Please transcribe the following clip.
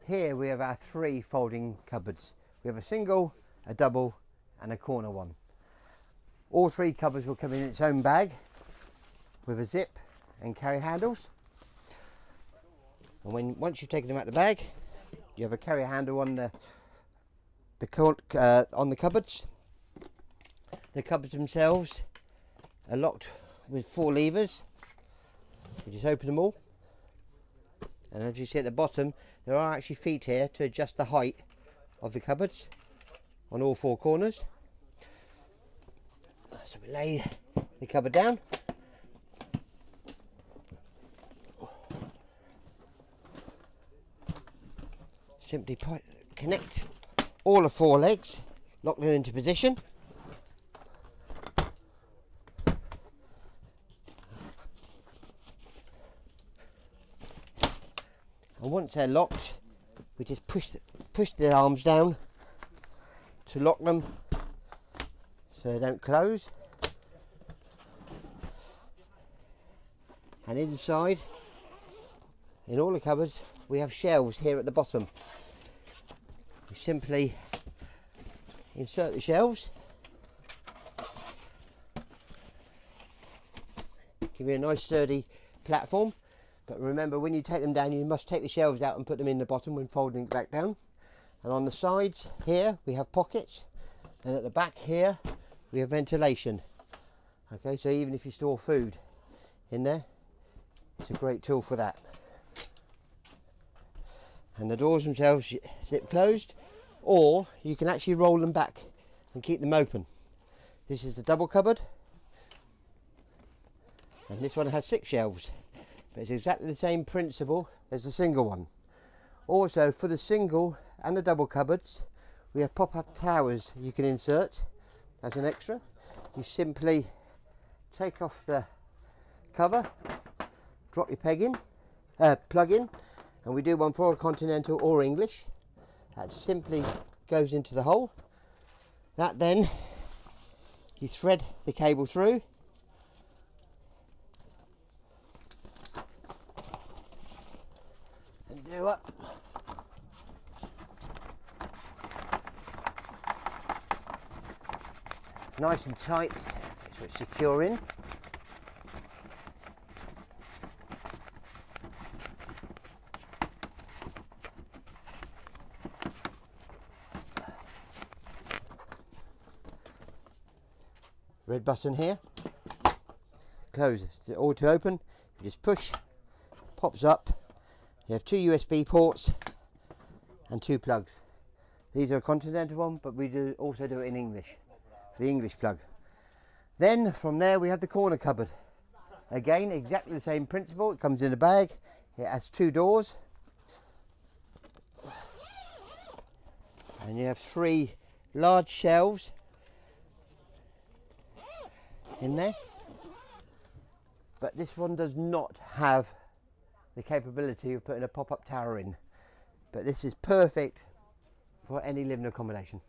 Here we have our 3 folding cupboards. We have a single, a double and a corner one. All 3 cupboards will come in its own bag with a zip and carry handles. And once you've taken them out of the bag, you have a carry handle on the cupboards. The cupboards themselves are locked with 4 levers. You just open them all, and as you see at the bottom, there are actually feet here to adjust the height of the cupboards on all 4 corners. So we lay the cupboard down. Simply connect all the 4 legs, lock them into position. And once they're locked, we just push the arms down to lock them so they don't close. And inside, in all the cupboards, we have shelves here at the bottom. We simply insert the shelves, give you a nice sturdy platform, but remember, when you take them down, you must take the shelves out and put them in the bottom when folding it back down. And on the sides here we have pockets, and at the back here we have ventilation. Okay, so even if you store food in there, it's a great tool for that. And the doors themselves zip closed, or you can actually roll them back and keep them open. This is the double cupboard, and this one has 6 shelves, but it's exactly the same principle as the single one. Also, for the single and the double cupboards, we have pop-up towers you can insert as an extra. You simply take off the cover, drop your plug in, and we do one for continental or English. That simply goes into the hole. That then, you thread the cable through, and do up. Nice and tight, so it's secure in. Red button here, closes. It's all to open. You just push, pops up. You have 2 USB ports and 2 plugs. These are a continental one, but we also do it in English, for the English plug. Then from there we have the corner cupboard. Again, exactly the same principle. It comes in a bag. It has 2 doors, and you have 3 large shelves in there, but this one does not have the capability of putting a pop-up tower in, but this is perfect for any living accommodation.